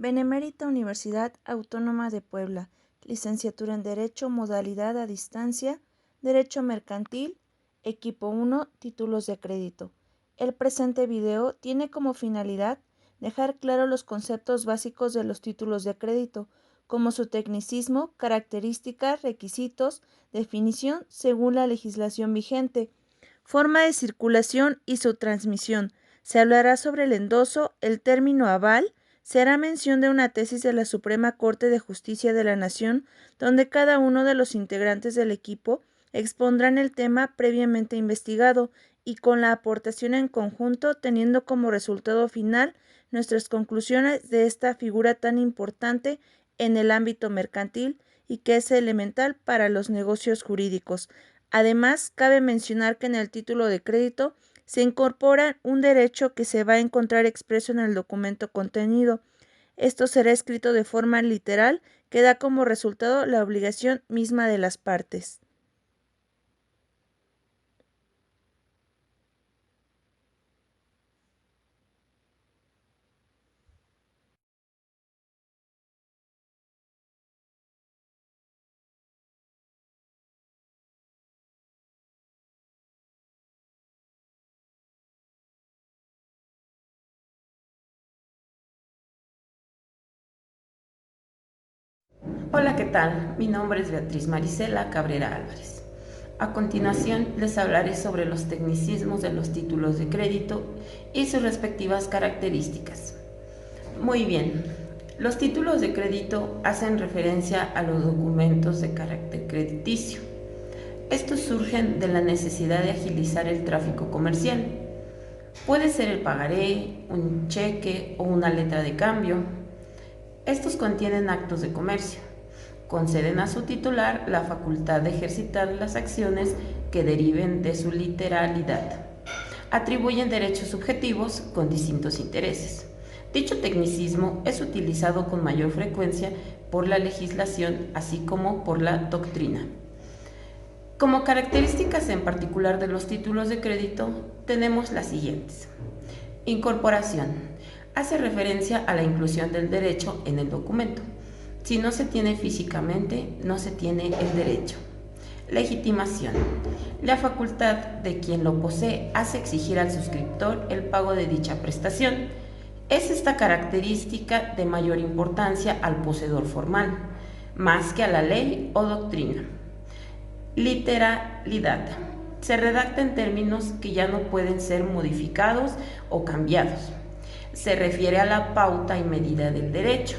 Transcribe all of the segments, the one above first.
Benemérita Universidad Autónoma de Puebla, licenciatura en Derecho, modalidad a distancia, Derecho Mercantil, Equipo 1, títulos de crédito. El presente video tiene como finalidad dejar claro los conceptos básicos de los títulos de crédito, como su tecnicismo, características, requisitos, definición según la legislación vigente, forma de circulación y su transmisión. Se hablará sobre el endoso, el término aval. Se hará mención de una tesis de la Suprema Corte de Justicia de la Nación, donde cada uno de los integrantes del equipo expondrán el tema previamente investigado y con la aportación en conjunto, teniendo como resultado final nuestras conclusiones de esta figura tan importante en el ámbito mercantil y que es elemental para los negocios jurídicos. Además, cabe mencionar que en el título de crédito se incorpora un derecho que se va a encontrar expreso en el documento contenido. Esto será escrito de forma literal, que da como resultado la obligación misma de las partes. Hola, ¿qué tal? Mi nombre es Beatriz Marisela Cabrera Álvarez. A continuación les hablaré sobre los tecnicismos de los títulos de crédito y sus respectivas características. Muy bien, los títulos de crédito hacen referencia a los documentos de carácter crediticio. Estos surgen de la necesidad de agilizar el tráfico comercial. Puede ser el pagaré, un cheque o una letra de cambio. Estos contienen actos de comercio. Conceden a su titular la facultad de ejercitar las acciones que deriven de su literalidad. Atribuyen derechos subjetivos con distintos intereses. Dicho tecnicismo es utilizado con mayor frecuencia por la legislación, así como por la doctrina. Como características en particular de los títulos de crédito, tenemos las siguientes. Incorporación. Hace referencia a la inclusión del derecho en el documento. Si no se tiene físicamente, no se tiene el derecho. Legitimación. La facultad de quien lo posee hace exigir al suscriptor el pago de dicha prestación. Es esta característica de mayor importancia al poseedor formal, más que a la ley o doctrina. Literalidad. Se redacta en términos que ya no pueden ser modificados o cambiados. Se refiere a la pauta y medida del derecho.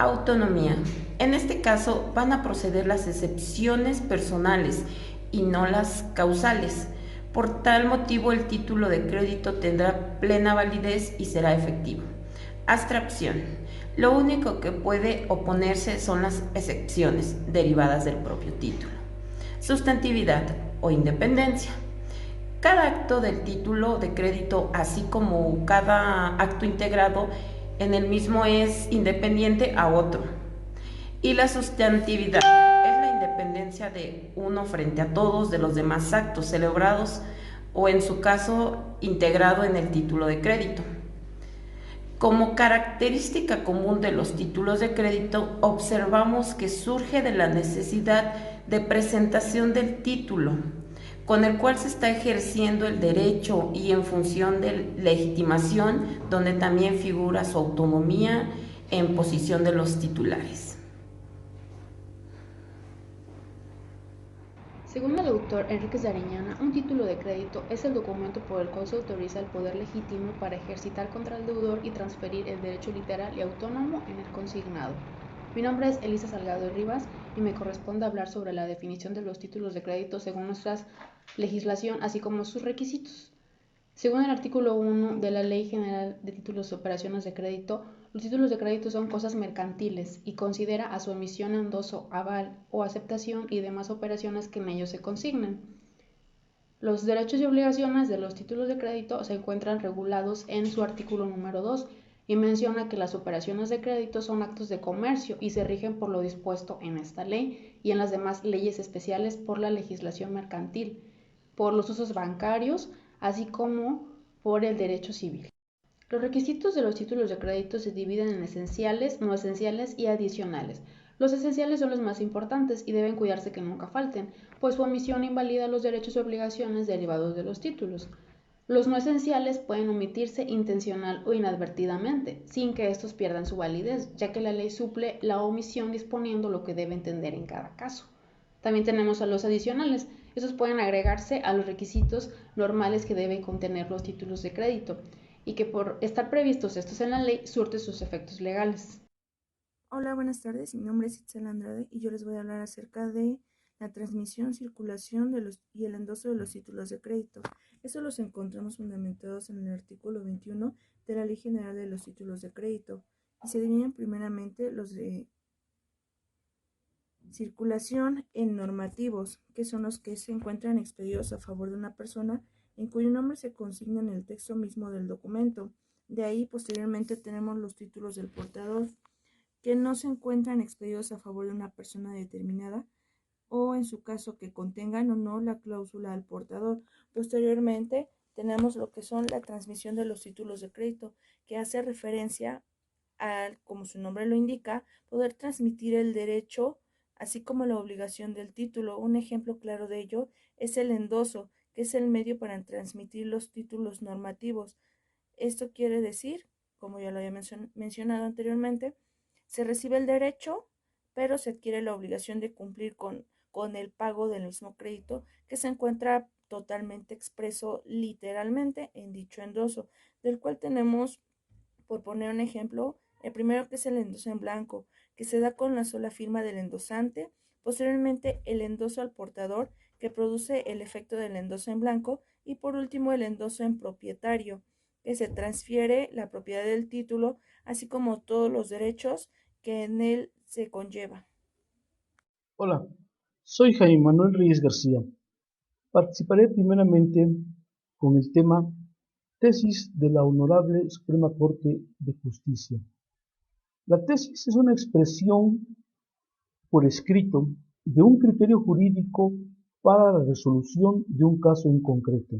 Autonomía. En este caso van a proceder las excepciones personales y no las causales. Por tal motivo el título de crédito tendrá plena validez y será efectivo. Abstracción. Lo único que puede oponerse son las excepciones derivadas del propio título. Sustantividad o independencia. Cada acto del título de crédito, así como cada acto integrado en el mismo, es independiente a otro. Y la sustantividad es la independencia de uno frente a todos de los demás actos celebrados o, en su caso, integrado en el título de crédito. Como característica común de los títulos de crédito, observamos que surge de la necesidad de presentación del título, con el cual se está ejerciendo el derecho y en función de legitimación, donde también figura su autonomía en posición de los titulares. Según el autor Enríquez de Ariñana, un título de crédito es el documento por el cual se autoriza el poder legítimo para ejercitar contra el deudor y transferir el derecho literal y autónomo en el consignado. Mi nombre es Elisa Salgado Rivas y me corresponde hablar sobre la definición de los títulos de crédito según nuestra legislación, así como sus requisitos. Según el artículo 1 de la Ley General de Títulos y Operaciones de Crédito, los títulos de crédito son cosas mercantiles y considera a su emisión, endoso, aval o aceptación y demás operaciones que en ellos se consignen. Los derechos y obligaciones de los títulos de crédito se encuentran regulados en su artículo número 2 y menciona que las operaciones de crédito son actos de comercio y se rigen por lo dispuesto en esta ley y en las demás leyes especiales por la legislación mercantil, por los usos bancarios, así como por el derecho civil. Los requisitos de los títulos de crédito se dividen en esenciales, no esenciales y adicionales. Los esenciales son los más importantes y deben cuidarse que nunca falten, pues su omisión invalida los derechos y obligaciones derivados de los títulos. Los no esenciales pueden omitirse intencional o inadvertidamente, sin que estos pierdan su validez, ya que la ley suple la omisión disponiendo lo que debe entender en cada caso. También tenemos a los adicionales. Esos pueden agregarse a los requisitos normales que deben contener los títulos de crédito y que por estar previstos estos en la ley surte sus efectos legales. Hola, buenas tardes. Mi nombre es Itzel Andrade y yo les voy a hablar acerca de la transmisión, circulación y el endoso de los títulos de crédito. Eso los encontramos fundamentados en el artículo 21 de la Ley General de los Títulos de Crédito y se dividen primeramente los de circulación en normativos, que son los que se encuentran expedidos a favor de una persona en cuyo nombre se consigna en el texto mismo del documento. De ahí, posteriormente, tenemos los títulos del portador, que no se encuentran expedidos a favor de una persona determinada o en su caso que contengan o no la cláusula al portador. Posteriormente tenemos lo que son la transmisión de los títulos de crédito, que hace referencia al, como su nombre lo indica, poder transmitir el derecho así como la obligación del título. Un ejemplo claro de ello es el endoso, que es el medio para transmitir los títulos normativos. Esto quiere decir, como ya lo había mencionado anteriormente, se recibe el derecho, pero se adquiere la obligación de cumplir con el pago del mismo crédito, que se encuentra totalmente expreso literalmente en dicho endoso, del cual tenemos, por poner un ejemplo, el primero que es el endoso en blanco, que se da con la sola firma del endosante, posteriormente el endoso al portador, que produce el efecto del endoso en blanco, y por último el endoso en propietario, que se transfiere la propiedad del título, así como todos los derechos que en él se conlleva. Hola, soy Jaime Manuel Reyes García. Participaré primeramente con el tema Tesis de la Honorable Suprema Corte de Justicia. La tesis es una expresión por escrito de un criterio jurídico para la resolución de un caso en concreto.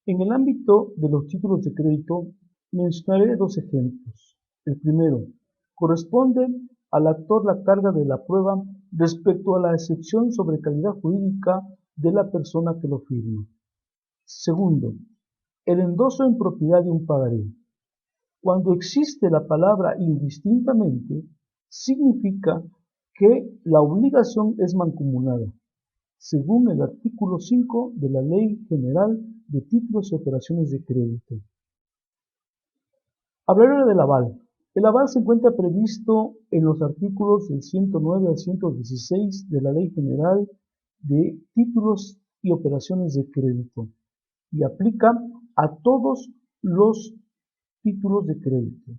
En el ámbito de los títulos de crédito mencionaré dos ejemplos. El primero, corresponde al actor la carga de la prueba respecto a la excepción sobre calidad jurídica de la persona que lo firma. Segundo, el endoso en propiedad de un pagaré. Cuando existe la palabra indistintamente, significa que la obligación es mancomunada, según el artículo 5 de la Ley General de Títulos y Operaciones de Crédito. Hablaré del aval. El aval se encuentra previsto en los artículos del 109 al 116 de la Ley General de Títulos y Operaciones de Crédito y aplica a todos los títulos de crédito.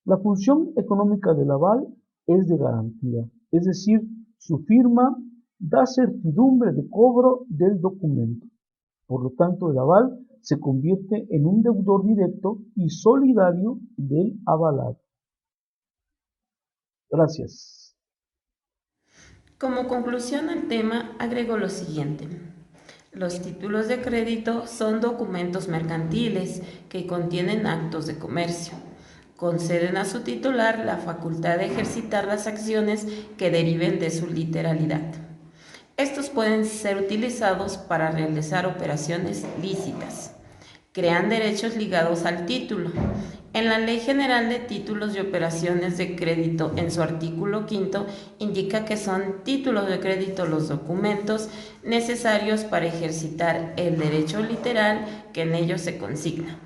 La función económica del aval es de garantía, es decir, su firma da certidumbre de cobro del documento. Por lo tanto, el aval se convierte en un deudor directo y solidario del avalado. Gracias. Como conclusión al tema, agrego lo siguiente. Los títulos de crédito son documentos mercantiles que contienen actos de comercio. Conceden a su titular la facultad de ejercitar las acciones que deriven de su literalidad. Estos pueden ser utilizados para realizar operaciones lícitas. Crean derechos ligados al título. En la Ley General de Títulos y Operaciones de Crédito, en su artículo 5, indica que son títulos de crédito los documentos necesarios para ejercitar el derecho literal que en ellos se consigna.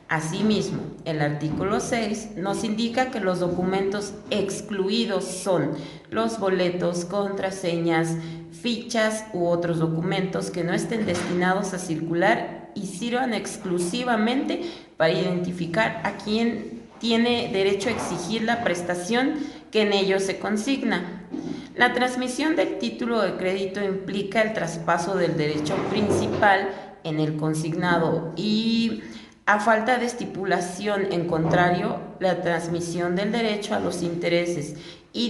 Asimismo, el artículo 6 nos indica que los documentos excluidos son los boletos, contraseñas, fichas u otros documentos que no estén destinados a circular y sirvan exclusivamente para identificar a quien tiene derecho a exigir la prestación que en ellos se consigna. La transmisión del título de crédito implica el traspaso del derecho principal en el consignado y, a falta de estipulación en contrario, la transmisión del derecho a los intereses y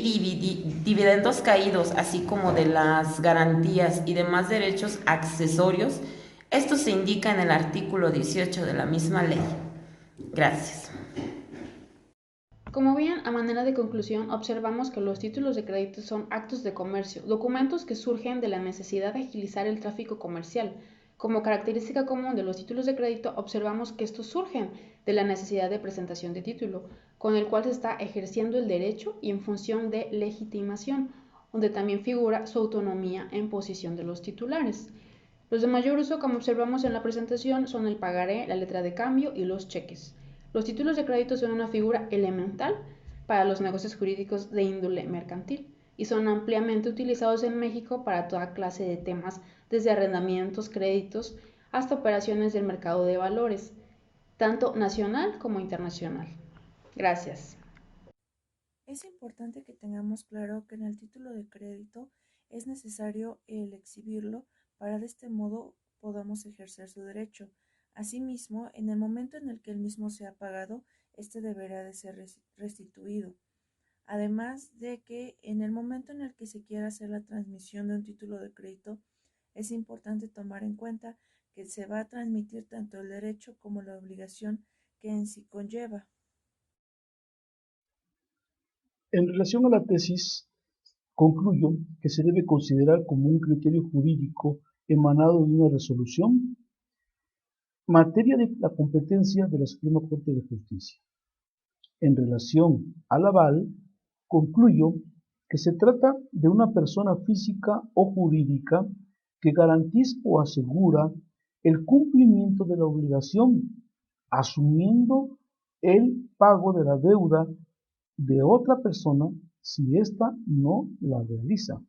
dividendos caídos, así como de las garantías y demás derechos accesorios. Esto se indica en el artículo 18 de la misma ley. Gracias. Como bien, a manera de conclusión, observamos que los títulos de crédito son actos de comercio, documentos que surgen de la necesidad de agilizar el tráfico comercial. Como característica común de los títulos de crédito, observamos que estos surgen de la necesidad de presentación de título, con el cual se está ejerciendo el derecho y en función de legitimación, donde también figura su autonomía en posición de los titulares. Los de mayor uso, como observamos en la presentación, son el pagaré, la letra de cambio y los cheques. Los títulos de crédito son una figura elemental para los negocios jurídicos de índole mercantil y son ampliamente utilizados en México para toda clase de temas, desde arrendamientos, créditos, hasta operaciones del mercado de valores, tanto nacional como internacional. Gracias. Es importante que tengamos claro que en el título de crédito es necesario el exhibirlo para de este modo podamos ejercer su derecho. Asimismo, en el momento en el que el mismo sea pagado, este deberá de ser restituido. Además de que en el momento en el que se quiera hacer la transmisión de un título de crédito, es importante tomar en cuenta que se va a transmitir tanto el derecho como la obligación que en sí conlleva. En relación a la tesis, concluyo que se debe considerar como un criterio jurídico emanado de una resolución materia de la competencia de la Suprema Corte de Justicia. En relación al aval, concluyo que se trata de una persona física o jurídica que garantiza o asegura el cumplimiento de la obligación, asumiendo el pago de la deuda de otra persona si ésta no la realiza.